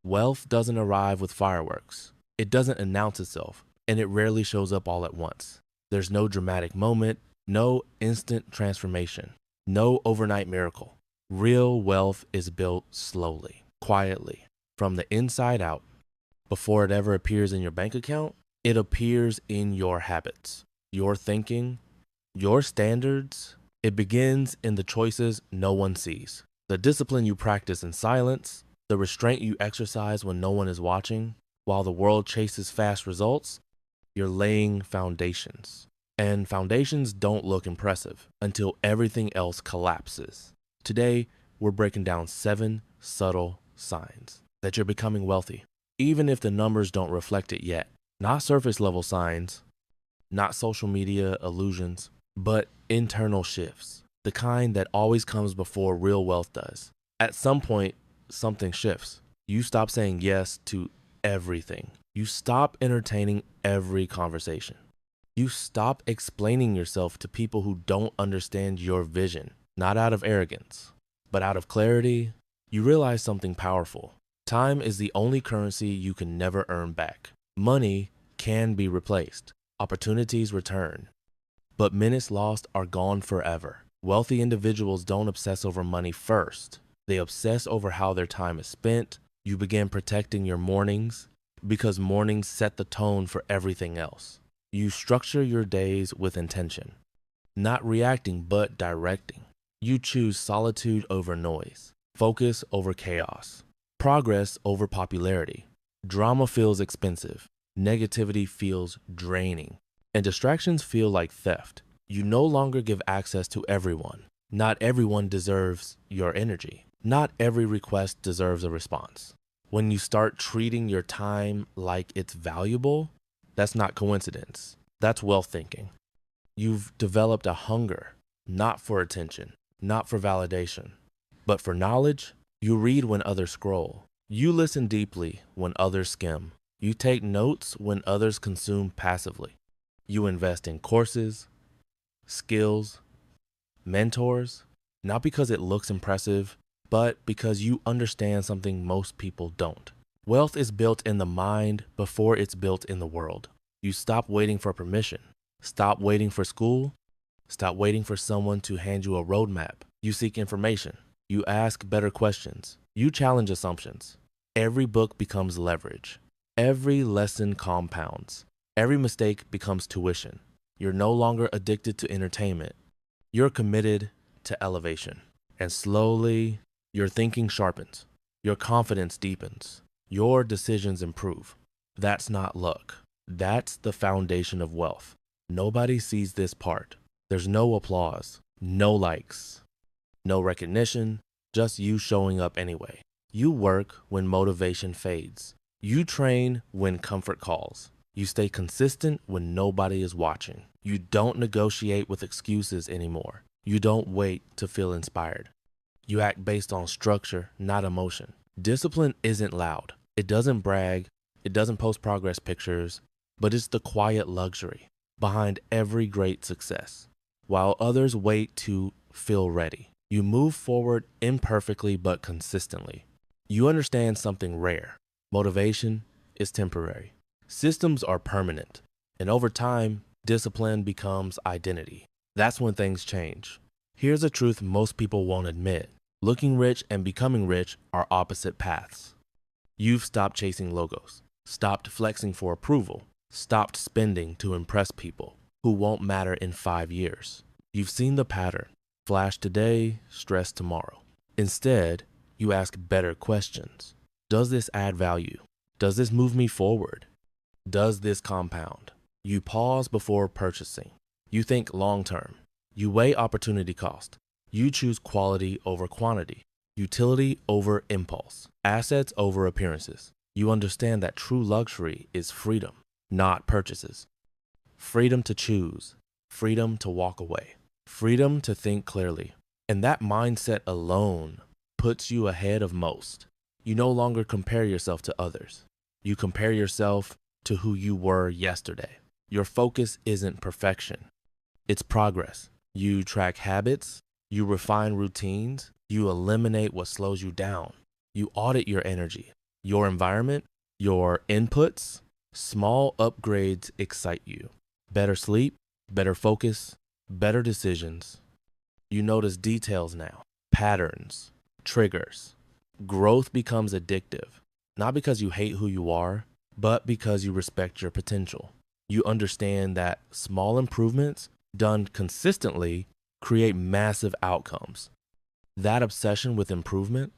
Wealth doesn't arrive with fireworks. It doesn't announce itself, and it rarely shows up all at once. There's no dramatic moment, no instant transformation, no overnight miracle. Real wealth is built slowly, quietly, from the inside out. Before it ever appears in your bank account, it appears in your habits, your thinking, your standards. It begins in the choices no one sees, the discipline you practice in silence, the restraint you exercise when no one is watching. While the world chases fast results, you're laying foundations. And foundations don't look impressive until everything else collapses. Today, we're breaking down 7 subtle signs that you're becoming wealthy, even if the numbers don't reflect it yet. Not surface level signs, not social media illusions, but internal shifts, the kind that always comes before real wealth does. At some point, something shifts. You stop saying yes to everything. You stop entertaining every conversation. You stop explaining yourself to people who don't understand your vision, not out of arrogance, but out of clarity. You realize something powerful. Time is the only currency you can never earn back. Money can be replaced. Opportunities return. But minutes lost are gone forever. Wealthy individuals don't obsess over money first. They obsess over how their time is spent. You begin protecting your mornings because mornings set the tone for everything else. You structure your days with intention, not reacting but directing. You choose solitude over noise, focus over chaos, progress over popularity. Drama feels expensive, negativity feels draining, and distractions feel like theft. You no longer give access to everyone. Not everyone deserves your energy. Not every request deserves a response. When you start treating your time like it's valuable, that's not coincidence. That's wealth thinking. You've developed a hunger, not for attention, not for validation, but for knowledge. You read when others scroll. You listen deeply when others skim. You take notes when others consume passively. You invest in courses, skills, mentors, not because it looks impressive, but because you understand something most people don't. Wealth is built in the mind before it's built in the world. You stop waiting for permission. Stop waiting for school. Stop waiting for someone to hand you a roadmap. You seek information. You ask better questions. You challenge assumptions. Every book becomes leverage. Every lesson compounds. Every mistake becomes tuition. You're no longer addicted to entertainment. You're committed to elevation. And slowly, your thinking sharpens. Your confidence deepens. Your decisions improve. That's not luck. That's the foundation of wealth. Nobody sees this part. There's no applause, no likes, no recognition, just you showing up anyway. You work when motivation fades. You train when comfort calls. You stay consistent when nobody is watching. You don't negotiate with excuses anymore. You don't wait to feel inspired. You act based on structure, not emotion. Discipline isn't loud. It doesn't brag. It doesn't post progress pictures, but it's the quiet luxury behind every great success. While others wait to feel ready, you move forward imperfectly but consistently. You understand something rare. Motivation is temporary. Systems are permanent. And over time, discipline becomes identity. That's when things change. Here's a truth most people won't admit. Looking rich and becoming rich are opposite paths. You've stopped chasing logos, stopped flexing for approval, stopped spending to impress people who won't matter in 5 years. You've seen the pattern. Flash today, stress tomorrow. Instead, you ask better questions. Does this add value? Does this move me forward? Does this compound? You pause before purchasing. You think long term. You weigh opportunity cost. You choose quality over quantity, utility over impulse, assets over appearances. You understand that true luxury is freedom, not purchases. Freedom to choose, freedom to walk away, freedom to think clearly. And that mindset alone puts you ahead of most. You no longer compare yourself to others. You compare yourself to who you were yesterday. Your focus isn't perfection. It's progress. You track habits. You refine routines. You eliminate what slows you down. You audit your energy. your environment, your inputs. Small upgrades excite you. Better sleep, better focus, better decisions. You notice details now, patterns, triggers. Growth becomes addictive, not because you hate who you are, but because you respect your potential. You understand that small improvements done consistently create massive outcomes. That obsession with improvement,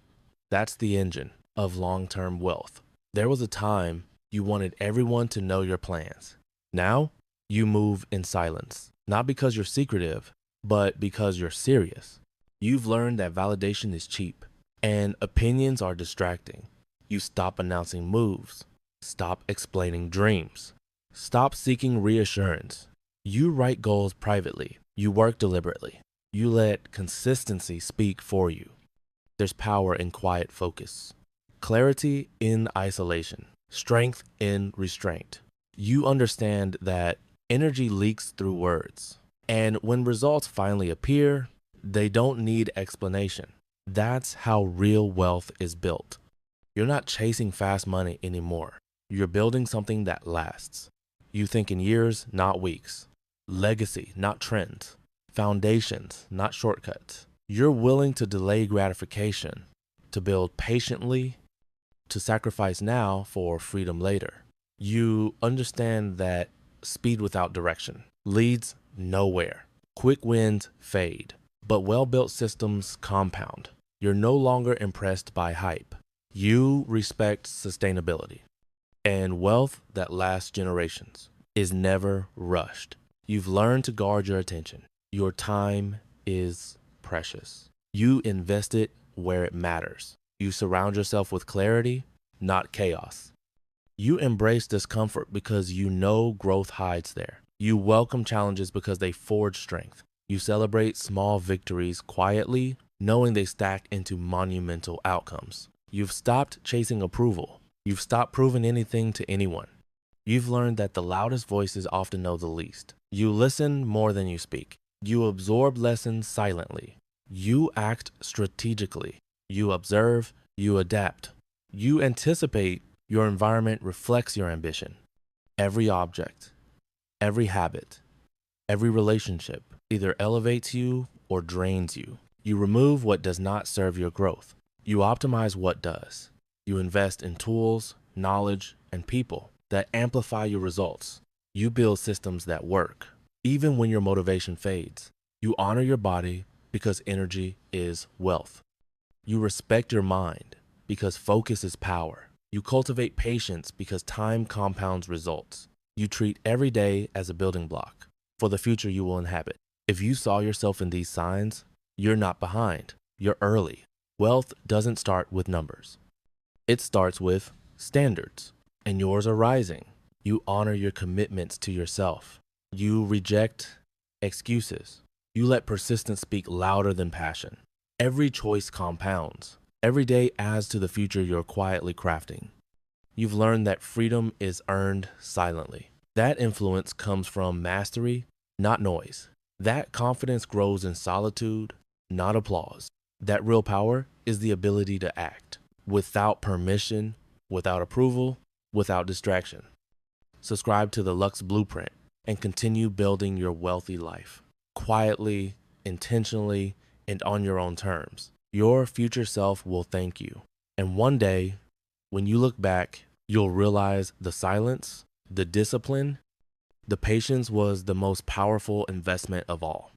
that's the engine of long-term wealth. There was a time you wanted everyone to know your plans. Now, you move in silence, not because you're secretive, but because you're serious. You've learned that validation is cheap and opinions are distracting. You stop announcing moves, stop explaining dreams, stop seeking reassurance. You write goals privately. You work deliberately. You let consistency speak for you. There's power in quiet focus, clarity in isolation, strength in restraint. You understand that energy leaks through words. And when results finally appear, they don't need explanation. That's how real wealth is built. You're not chasing fast money anymore. You're building something that lasts. You think in years, not weeks. Legacy, not trends. Foundations, not shortcuts. You're willing to delay gratification, to build patiently, to sacrifice now for freedom later. You understand that speed without direction leads nowhere. Quick wins fade, but well-built systems compound. You're no longer impressed by hype. You respect sustainability. And wealth that lasts generations is never rushed. You've learned to guard your attention. Your time is precious. You invest it where it matters. You surround yourself with clarity, not chaos. You embrace discomfort because you know growth hides there. You welcome challenges because they forge strength. You celebrate small victories quietly, knowing they stack into monumental outcomes. You've stopped chasing approval. You've stopped proving anything to anyone. You've learned that the loudest voices often know the least. You listen more than you speak. You absorb lessons silently. You act strategically. You observe. You adapt. You anticipate. Your environment reflects your ambition. Every object, every habit, every relationship either elevates you or drains you. You remove what does not serve your growth. You optimize what does. You invest in tools, knowledge, and people that amplify your results. You build systems that work, even when your motivation fades. You honor your body because energy is wealth. You respect your mind because focus is power. You cultivate patience because time compounds results. You treat every day as a building block for the future you will inhabit. If you saw yourself in these signs, you're not behind. You're early. Wealth doesn't start with numbers. It starts with standards, and yours are rising. You honor your commitments to yourself. You reject excuses. You let persistence speak louder than passion. Every choice compounds. Every day adds to the future you're quietly crafting. You've learned that freedom is earned silently. That influence comes from mastery, not noise. That confidence grows in solitude, not applause. That real power is the ability to act without permission, without approval, without distraction. Subscribe to the Luxe Blueprint and continue building your wealthy life quietly, intentionally, and on your own terms. Your future self will thank you. And one day, when you look back, you'll realize the silence, the discipline, the patience was the most powerful investment of all.